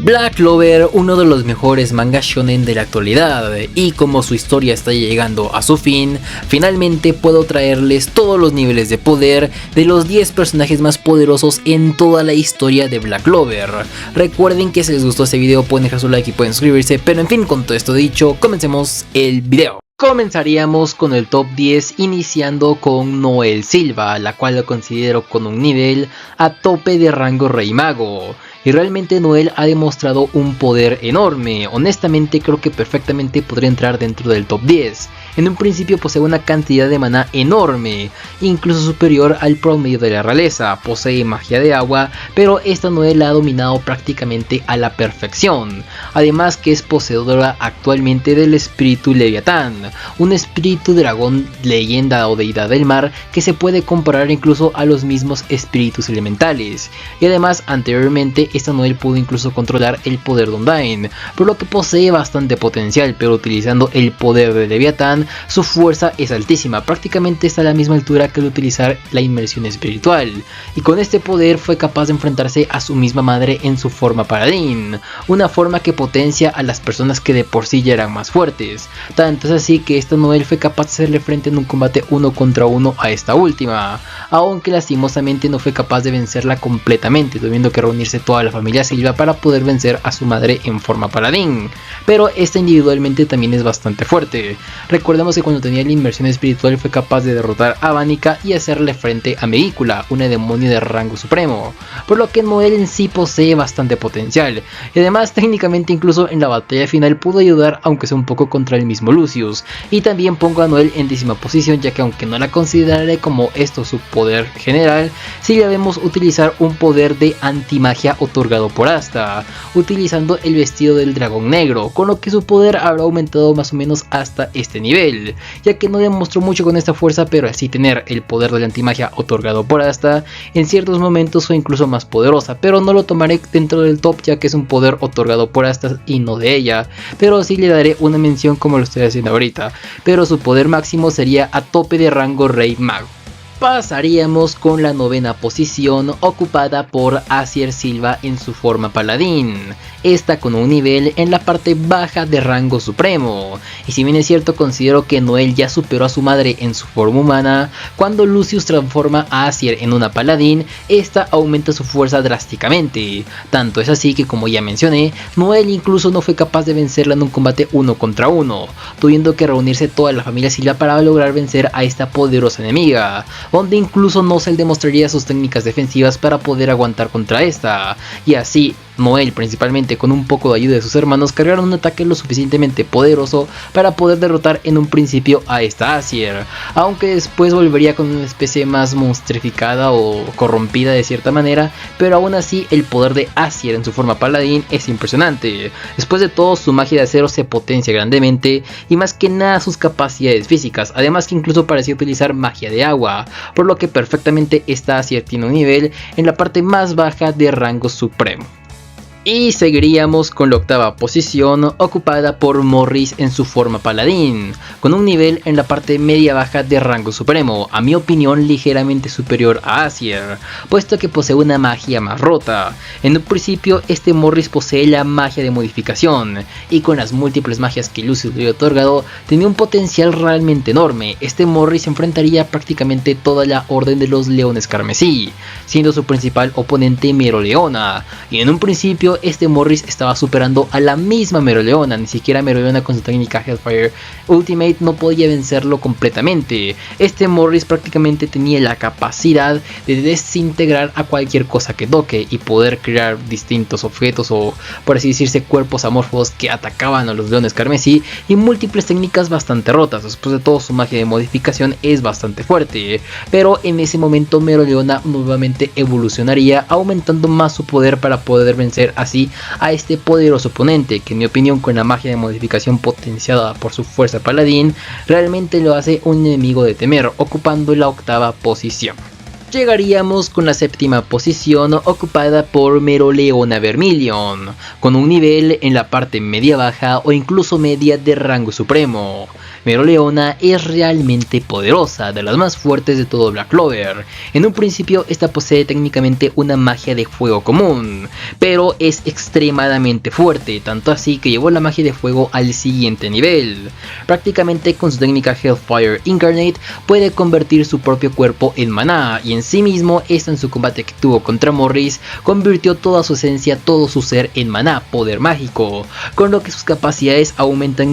Black Clover, uno de los mejores mangas shonen de la actualidad, y como su historia está llegando a su fin, finalmente puedo traerles todos los niveles de poder de los 10 personajes más poderosos en toda la historia de Black Clover. Recuerden que si les gustó este video pueden dejar su like y pueden suscribirse, pero en fin, con todo esto dicho, comencemos el video. Comenzaríamos con el top 10 iniciando con Noel Silva, la cual lo considero con un nivel a tope de rango Rey Mago. Y realmente Noel ha demostrado un poder enorme. Honestamente creo que perfectamente podría entrar dentro del top 10. En un principio posee una cantidad de maná enorme, incluso superior al promedio de la realeza. Posee magia de agua, pero esta Noel la ha dominado prácticamente a la perfección. Además que es poseedora actualmente del espíritu Leviatán, un espíritu dragón, leyenda o deidad del mar que se puede comparar incluso a los mismos espíritus elementales. Y además anteriormente esta Noel pudo incluso controlar el poder de Undyne, por lo que posee bastante potencial, pero utilizando el poder de Leviatán su fuerza es altísima, prácticamente está a la misma altura que al utilizar la inmersión espiritual, y con este poder fue capaz de enfrentarse a su misma madre en su forma paladín, una forma que potencia a las personas que de por sí ya eran más fuertes. Tanto es así que esta Noel fue capaz de hacerle frente en un combate 1 contra 1 a esta última, aunque lastimosamente no fue capaz de vencerla completamente, teniendo que reunirse toda la familia Silva para poder vencer a su madre en forma paladín, pero esta individualmente también es bastante fuerte. Recordemos que cuando tenía la inmersión espiritual fue capaz de derrotar a Vanica y hacerle frente a Megicula, una demonio de rango supremo, por lo que Noel en sí posee bastante potencial, y además técnicamente incluso en la batalla final pudo ayudar aunque sea un poco contra el mismo Lucius. Y también pongo a Noel en 10ª posición, ya que aunque no la consideraré como esto su poder general, sí la vemos utilizar un poder de antimagia otorgado por Asta, utilizando el vestido del dragón negro, con lo que su poder habrá aumentado más o menos hasta este nivel, ya que no demostró mucho con esta fuerza, pero así tener el poder de la antimagia otorgado por Asta en ciertos momentos fue incluso más poderosa, pero no lo tomaré dentro del top ya que es un poder otorgado por Asta y no de ella, pero sí le daré una mención como lo estoy haciendo ahorita, pero su poder máximo sería a tope de rango Rey Mago. Pasaríamos con la 9ª posición, ocupada por Azier Silva en su forma paladín, esta con un nivel en la parte baja de rango supremo. Y si bien es cierto, considero que Noel ya superó a su madre en su forma humana, cuando Lucius transforma a Azier en una paladín, esta aumenta su fuerza drásticamente. Tanto es así que, como ya mencioné, Noel incluso no fue capaz de vencerla en un combate 1 contra 1, tuviendo que reunirse toda la familia Silva para lograr vencer a esta poderosa enemiga, donde incluso Nozel demostraría sus técnicas defensivas para poder aguantar contra esta, y así Noel, principalmente con un poco de ayuda de sus hermanos, cargaron un ataque lo suficientemente poderoso para poder derrotar en un principio a esta Azier, aunque después volvería con una especie más monstrificada o corrompida de cierta manera, pero aún así el poder de Azier en su forma paladín es impresionante. Después de todo, su magia de acero se potencia grandemente y más que nada sus capacidades físicas, además que incluso parecía utilizar magia de agua, por lo que perfectamente esta Azier tiene un nivel en la parte más baja de rango supremo. Y seguiríamos con la 8ª posición, ocupada por Morris en su forma paladín, con un nivel en la parte media baja de rango supremo, a mi opinión ligeramente superior a Azier, puesto que posee una magia más rota. En un principio este Morris posee la magia de modificación, y con las múltiples magias que Lucius le había otorgado, tenía un potencial realmente enorme. Este Morris enfrentaría prácticamente toda la Orden de los Leones Carmesí, siendo su principal oponente Meroleona, y en un principio este Morris estaba superando a la misma Meroleona. Ni siquiera Meroleona con su técnica Hellfire Ultimate no podía vencerlo completamente. Este Morris prácticamente tenía la capacidad de desintegrar a cualquier cosa que toque y poder crear distintos objetos o, por así decirse, cuerpos amorfos que atacaban a los Leones Carmesí, y múltiples técnicas bastante rotas. Después de todo, su magia de modificación es bastante fuerte, pero en ese momento Meroleona nuevamente evolucionaría, aumentando más su poder para poder vencer así a este poderoso oponente, que en mi opinión, con la magia de modificación potenciada por su fuerza paladín, realmente lo hace un enemigo de temer, ocupando la 8ª posición. Llegaríamos con la séptima posición ocupada por Meroleona Vermilion, con un nivel en la parte media baja o incluso media de rango supremo. Meroleona es realmente poderosa, de las más fuertes de todo Black Clover. En un principio esta posee técnicamente una magia de fuego común, pero es extremadamente fuerte, tanto así que llevó la magia de fuego al siguiente nivel. Prácticamente con su técnica Hellfire Incarnate puede convertir su propio cuerpo en maná, y en sí mismo esta en su combate que tuvo contra Morris convirtió toda su esencia, todo su ser en maná, poder mágico, con lo que sus capacidades aumentan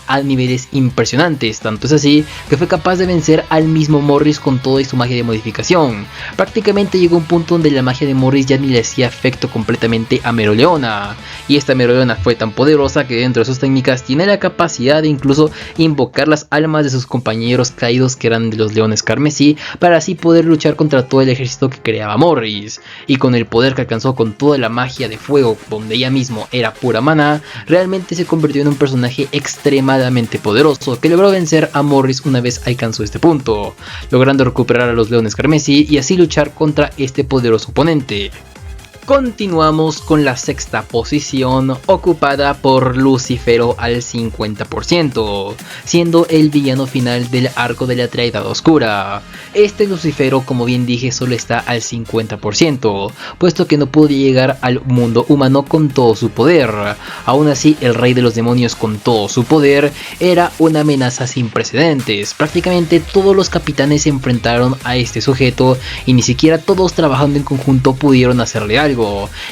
a niveles impresionantes, tanto es así que fue capaz de vencer al mismo Morris con toda su magia de modificación. Prácticamente llegó a un punto donde la magia de Morris ya ni le hacía efecto completamente a Meroleona, y esta Meroleona fue tan poderosa que dentro de sus técnicas tiene la capacidad de incluso invocar las almas de sus compañeros caídos que eran de los leones carmesí, para así poder luchar contra todo el ejército que creaba Morris, y con el poder que alcanzó con toda la magia de fuego donde ella mismo era pura maná, realmente se convirtió en un personaje extremadamente poderoso que logró vencer a Morris una vez alcanzó este punto, logrando recuperar a los leones carmesí y así luchar contra este poderoso oponente. Continuamos con la sexta posición ocupada por Lucifero al 50%, siendo el villano final del arco de la Traidad Oscura. Este Lucifero, como bien dije, solo está al 50%, puesto que no pudo llegar al mundo humano con todo su poder. Aún así, el rey de los demonios con todo su poder era una amenaza sin precedentes. Prácticamente todos los capitanes se enfrentaron a este sujeto y ni siquiera todos trabajando en conjunto pudieron hacerle algo.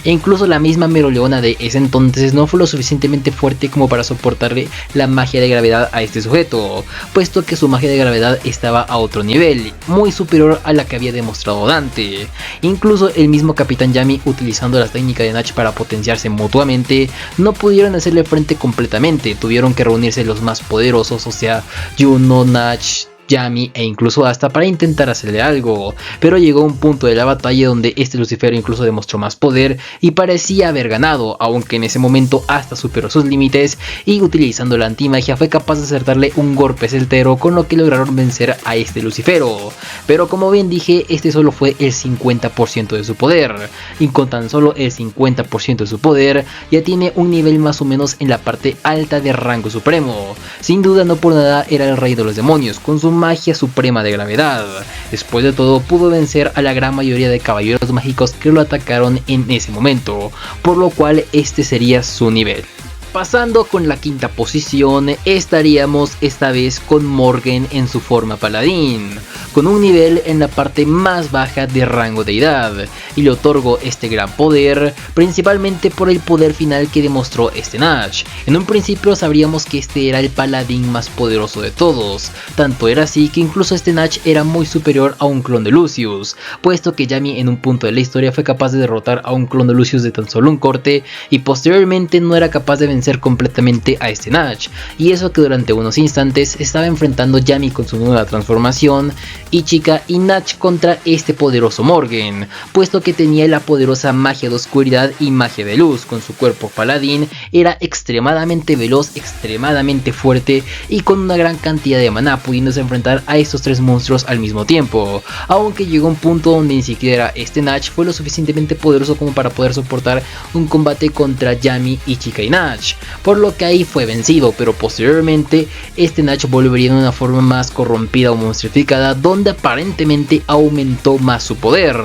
E incluso la misma Meroleona de ese entonces no fue lo suficientemente fuerte como para soportarle la magia de gravedad a este sujeto, puesto que su magia de gravedad estaba a otro nivel, muy superior a la que había demostrado Dante. Incluso el mismo Capitán Yami, utilizando la técnica de Natch para potenciarse mutuamente, no pudieron hacerle frente completamente, tuvieron que reunirse los más poderosos, o sea, Juno, Natch, Yami e incluso Asta para intentar hacerle algo, pero llegó un punto de la batalla donde este Lucifero incluso demostró más poder y parecía haber ganado, aunque en ese momento Asta superó sus límites y utilizando la antimagia fue capaz de acertarle un golpe certero, con lo que lograron vencer a este Lucifero. Pero como bien dije, este solo fue el 50% de su poder, y con tan solo el 50% de su poder ya tiene un nivel más o menos en la parte alta de rango supremo. Sin duda, no por nada era el rey de los demonios, con su magia suprema de gravedad. Después de todo, pudo vencer a la gran mayoría de caballeros mágicos que lo atacaron en ese momento, por lo cual este sería su nivel. Pasando con la quinta posición, estaríamos esta vez con Morgan en su forma paladín, con un nivel en la parte más baja de rango deidad, y le otorgó este gran poder principalmente por el poder final que demostró este Natch. En un principio sabríamos que este era el paladín más poderoso de todos, tanto era así que incluso este Natch era muy superior a un clon de Lucius, puesto que Yami en un punto de la historia fue capaz de derrotar a un clon de Lucius de tan solo un corte, y posteriormente no era capaz de vencer completamente a este Natch, y eso que durante unos instantes estaba enfrentando Yami con su nueva transformación, Ichika y Natch contra este poderoso Morgan, puesto que tenía la poderosa magia de oscuridad y magia de luz. Con su cuerpo paladín era extremadamente veloz, extremadamente fuerte y con una gran cantidad de maná, pudiéndose enfrentar a estos tres monstruos al mismo tiempo, aunque llegó a un punto donde ni siquiera este Natch fue lo suficientemente poderoso como para poder soportar un combate contra Yami, Ichika y Natch, por lo que ahí fue vencido. Pero posteriormente este Natch volvería en una forma más corrompida o monstrificada, donde aparentemente aumentó más su poder,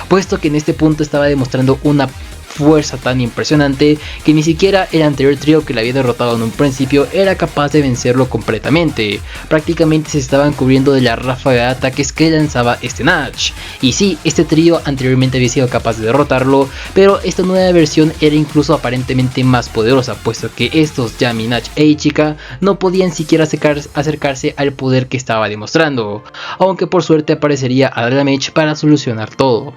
puesto que en este punto estaba demostrando una fuerza tan impresionante que ni siquiera el anterior trío que le había derrotado en un principio era capaz de vencerlo completamente. Prácticamente se estaban cubriendo de la ráfaga de ataques que lanzaba este Natch, y sí, este trío anteriormente había sido capaz de derrotarlo, pero esta nueva versión era incluso aparentemente más poderosa, puesto que estos Yami, Natch e Ichika no podían siquiera acercarse al poder que estaba demostrando, aunque por suerte aparecería Adramech para solucionar todo.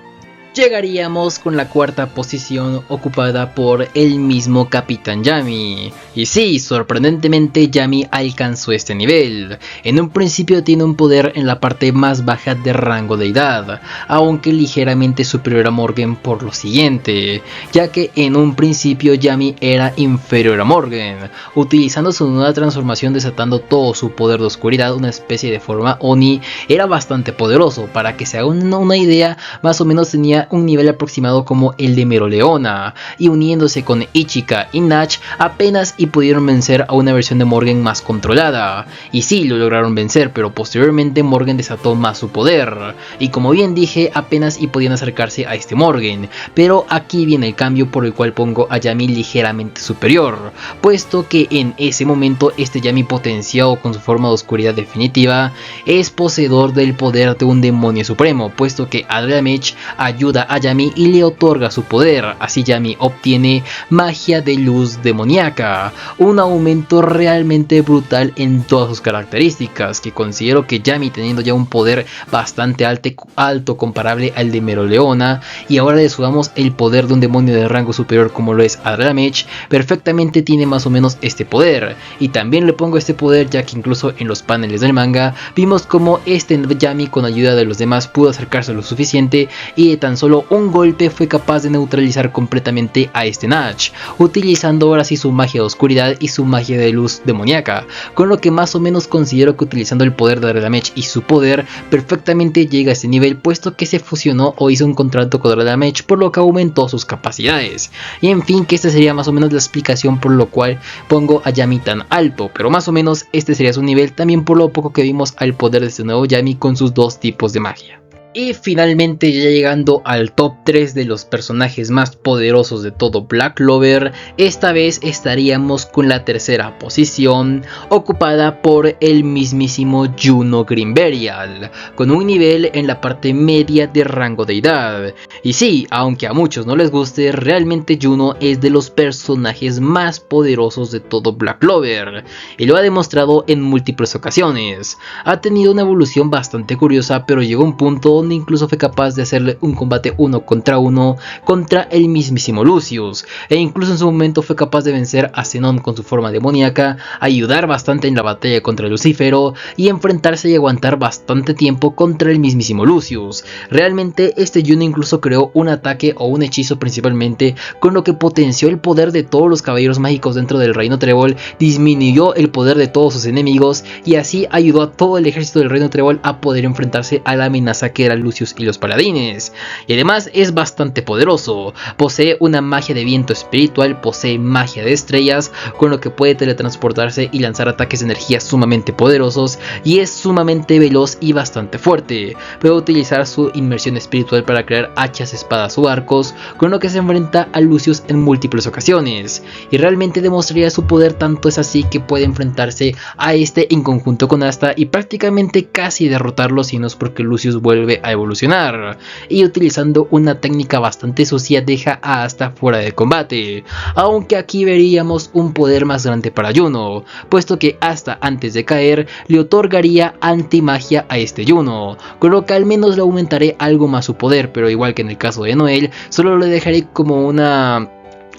llegaríamos con la cuarta posición ocupada por el mismo Capitán Yami. Y sí, sorprendentemente Yami alcanzó este nivel. En un principio tiene un poder en la parte más baja de rango deidad, aunque ligeramente superior a Morgan por lo siguiente, ya que en un principio Yami era inferior a Morgan, utilizando su nueva transformación desatando todo su poder de oscuridad, una especie de forma Oni, era bastante poderoso. Para que se hagan una idea, más o menos tenía un nivel aproximado como el de Meroleona, y uniéndose con Ichika y Nach apenas y pudieron vencer a una versión de Morgan más controlada. Y sí, lo lograron vencer, pero posteriormente Morgan desató más su poder, y como bien dije, apenas y podían acercarse a este Morgan. Pero aquí viene el cambio por el cual pongo a Yami ligeramente superior, puesto que en ese momento este Yami potenciado con su forma de oscuridad definitiva es poseedor del poder de un demonio supremo, puesto que Adramelech ayuda a Yami y le otorga su poder. Así Yami obtiene magia de luz demoníaca, un aumento realmente brutal en todas sus características, que considero que Yami, teniendo ya un poder bastante alto comparable al de Meroleona, y ahora le sumamos el poder de un demonio de rango superior como lo es Adramelech, perfectamente tiene más o menos este poder. Y también le pongo este poder ya que incluso en los paneles del manga vimos como este Yami, con ayuda de los demás, pudo acercarse lo suficiente y de tan solo un golpe fue capaz de neutralizar completamente a este Nach, utilizando ahora sí su magia de oscuridad y su magia de luz demoníaca, con lo que más o menos considero que utilizando el poder de Adramelech y su poder perfectamente llega a este nivel, puesto que se fusionó o hizo un contrato con Adramelech, por lo que aumentó sus capacidades. Y en fin, que esta sería más o menos la explicación por lo cual pongo a Yami tan alto, pero más o menos este sería su nivel, también por lo poco que vimos al poder de este nuevo Yami con sus dos tipos de magia. Y finalmente, ya llegando al top 3 de los personajes más poderosos de todo Black Clover, esta vez estaríamos con la tercera posición, ocupada por el mismísimo Juno Grimberial, con un nivel en la parte media de rango deidad. Y sí, aunque a muchos no les guste, realmente Juno es de los personajes más poderosos de todo Black Clover, y lo ha demostrado en múltiples ocasiones. Ha tenido una evolución bastante curiosa, pero llegó a un punto donde incluso fue capaz de hacerle un combate 1 contra 1 contra el mismísimo Lucius, e incluso en su momento fue capaz de vencer a Zenon con su forma demoníaca, ayudar bastante en la batalla contra Lucífero y enfrentarse y aguantar bastante tiempo contra el mismísimo Lucius. Realmente este Juno incluso creó un ataque o un hechizo principalmente, con lo que potenció el poder de todos los caballeros mágicos dentro del Reino Trébol, disminuyó el poder de todos sus enemigos y así ayudó a todo el ejército del Reino Trébol a poder enfrentarse a la amenaza que era Lucius y los paladines. Y además es bastante poderoso, posee una magia de viento espiritual, posee magia de estrellas, con lo que puede teletransportarse y lanzar ataques de energía sumamente poderosos, y es sumamente veloz y bastante fuerte. Puede utilizar su inmersión espiritual para crear hachas, espadas o arcos, con lo que se enfrenta a Lucius en múltiples ocasiones, y realmente demostraría su poder, tanto es así que puede enfrentarse a este en conjunto con Asta y prácticamente casi derrotarlo, si no es porque Lucius vuelve a evolucionar, y utilizando una técnica bastante sucia deja a Asta fuera de combate, aunque aquí veríamos un poder más grande para Juno, puesto que Asta antes de caer le otorgaría antimagia a este Juno, con lo que al menos le aumentaré algo más su poder, pero igual que en el caso de Noel, solo le dejaré como una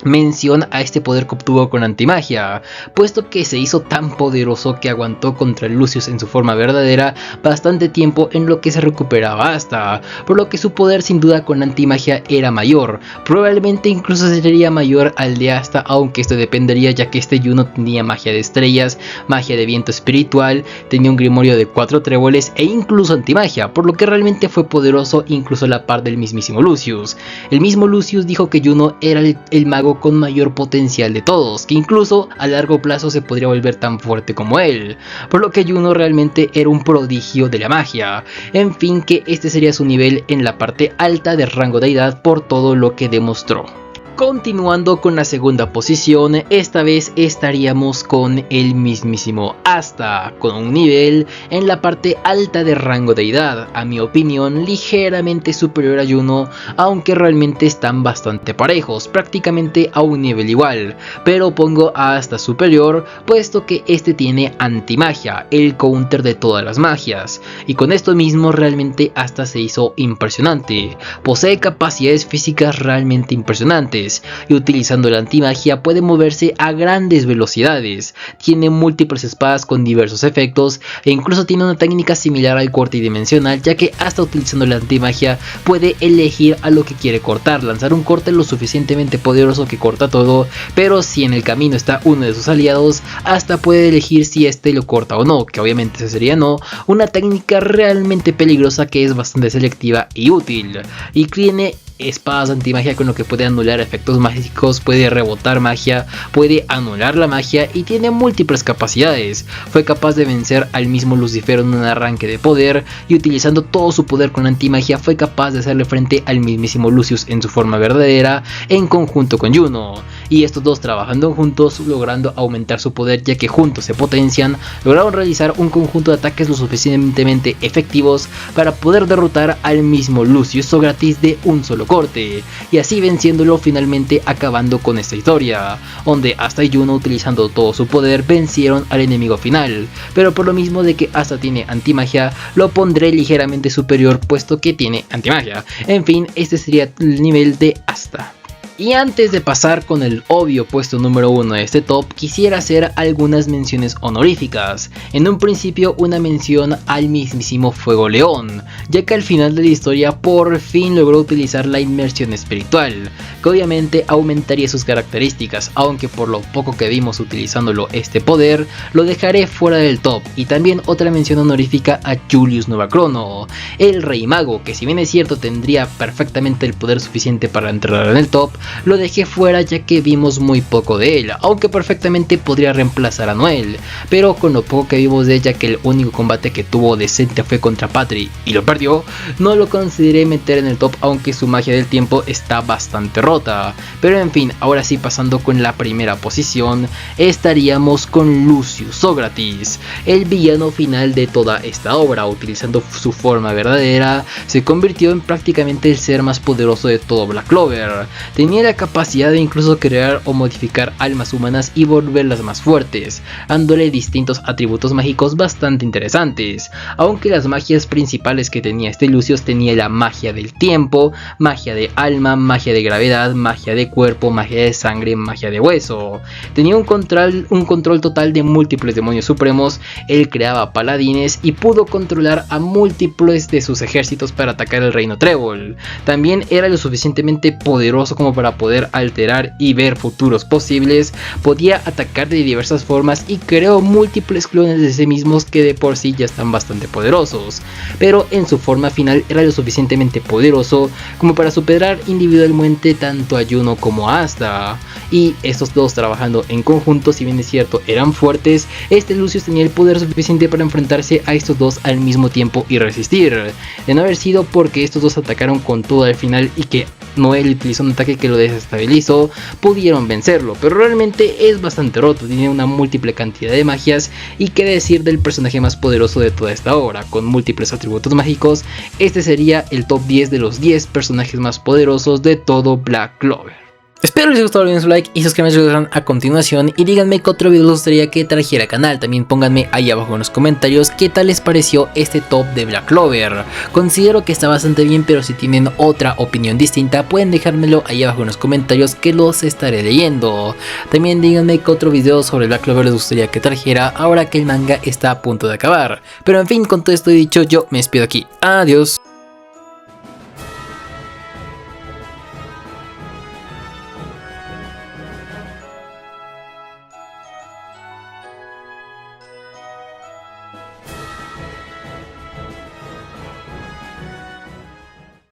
mención a este poder que obtuvo con antimagia, puesto que se hizo tan poderoso que aguantó contra Lucius en su forma verdadera bastante tiempo en lo que se recuperaba Asta, por lo que su poder sin duda con antimagia era mayor, probablemente incluso sería mayor al de Asta, aunque esto dependería, ya que este Juno tenía magia de estrellas, magia de viento espiritual, tenía un grimorio de 4 tréboles e incluso antimagia, por lo que realmente fue poderoso incluso a la par del mismísimo Lucius. El mismo Lucius dijo que Juno era el mago con mayor potencial de todos, que incluso a largo plazo se podría volver tan fuerte como él, por lo que Juno realmente era un prodigio de la magia. En fin, que este sería su nivel en la parte alta de rango deidad por todo lo que demostró. Continuando con la segunda posición, esta vez estaríamos con el mismísimo Asta, con un nivel en la parte alta de rango deidad, a mi opinión ligeramente superior a Yuno, aunque realmente están bastante parejos, prácticamente a un nivel igual, pero pongo a Asta superior puesto que este tiene antimagia, el counter de todas las magias, y con esto mismo realmente Asta se hizo impresionante, posee capacidades físicas realmente impresionantes, y utilizando la antimagia puede moverse a grandes velocidades, tiene múltiples espadas con diversos efectos e incluso tiene una técnica similar al corte dimensional, ya que hasta utilizando la antimagia puede elegir a lo que quiere cortar, lanzar un corte lo suficientemente poderoso que corta todo, pero si en el camino está uno de sus aliados, hasta puede elegir si este lo corta o no, que obviamente ese sería no, una técnica realmente peligrosa que es bastante selectiva y útil, y tiene espadas antimagia con lo que puede anular efectos mágicos, puede rebotar magia, puede anular la magia y tiene múltiples capacidades. Fue capaz de vencer al mismo Lucifer en un arranque de poder y utilizando todo su poder con antimagia fue capaz de hacerle frente al mismísimo Lucius en su forma verdadera en conjunto con Yuno. Y estos dos trabajando juntos logrando aumentar su poder, ya que juntos se potencian, lograron realizar un conjunto de ataques lo suficientemente efectivos para poder derrotar al mismo Lucius Sogratis de un solo corte, y así venciéndolo, finalmente acabando con esta historia, donde Asta y Yuno utilizando todo su poder vencieron al enemigo final, pero por lo mismo de que Asta tiene antimagia, lo pondré ligeramente superior puesto que tiene antimagia. En fin, este sería el nivel de Asta. Y antes de pasar con el obvio puesto número 1 de este top, quisiera hacer algunas menciones honoríficas. En un principio una mención al mismísimo Fuego León, ya que al final de la historia por fin logró utilizar la inmersión espiritual, que obviamente aumentaría sus características, aunque por lo poco que vimos utilizándolo este poder, lo dejaré fuera del top. Y también otra mención honorífica a Julius Novachrono, el Rey Mago, que si bien es cierto tendría perfectamente el poder suficiente para entrar en el top, lo dejé fuera ya que vimos muy poco de él, aunque perfectamente podría reemplazar a Noel, pero con lo poco que vimos de ella, que el único combate que tuvo decente fue contra Patri y lo perdió, no lo consideré meter en el top, aunque su magia del tiempo está bastante rota. Pero en fin, ahora sí, pasando con la primera posición, estaríamos con Lucius Sogratis, el villano final de toda esta obra. Utilizando su forma verdadera, se convirtió en prácticamente el ser más poderoso de todo Black Clover. Tenía la capacidad de incluso crear o modificar almas humanas y volverlas más fuertes, dándole distintos atributos mágicos bastante interesantes, aunque las magias principales que tenía este Lucius tenía la magia del tiempo, magia de alma, magia de gravedad, magia de cuerpo, magia de sangre, magia de hueso. Tenía un control total de múltiples demonios supremos, él creaba paladines y pudo controlar a múltiples de sus ejércitos para atacar el reino Trébol. También era lo suficientemente poderoso como para poder alterar y ver futuros posibles, podía atacar de diversas formas y creó múltiples clones de sí mismos que de por sí ya están bastante poderosos, pero en su forma final era lo suficientemente poderoso como para superar individualmente tanto a Yuno como a Asta, y estos dos trabajando en conjunto, si bien es cierto eran fuertes, este Lucius tenía el poder suficiente para enfrentarse a estos dos al mismo tiempo y resistir, de no haber sido porque estos dos atacaron con todo al final y que Noel utilizó un ataque que lo desestabilizó, pudieron vencerlo, pero realmente es bastante roto, tiene una múltiple cantidad de magias, y qué decir del personaje más poderoso de toda esta obra, con múltiples atributos mágicos. Este sería el top 10 de los 10 personajes más poderosos de todo Black Clover. Espero les haya gustado, olviden su like y suscribirse a continuación, y díganme qué otro video les gustaría que trajera al canal. También pónganme ahí abajo en los comentarios qué tal les pareció este top de Black Clover. Considero que está bastante bien, pero si tienen otra opinión distinta pueden dejármelo ahí abajo en los comentarios, que los estaré leyendo. También díganme qué otro video sobre Black Clover les gustaría que trajera ahora que el manga está a punto de acabar. Pero en fin, con todo esto dicho, yo me despido aquí. Adiós.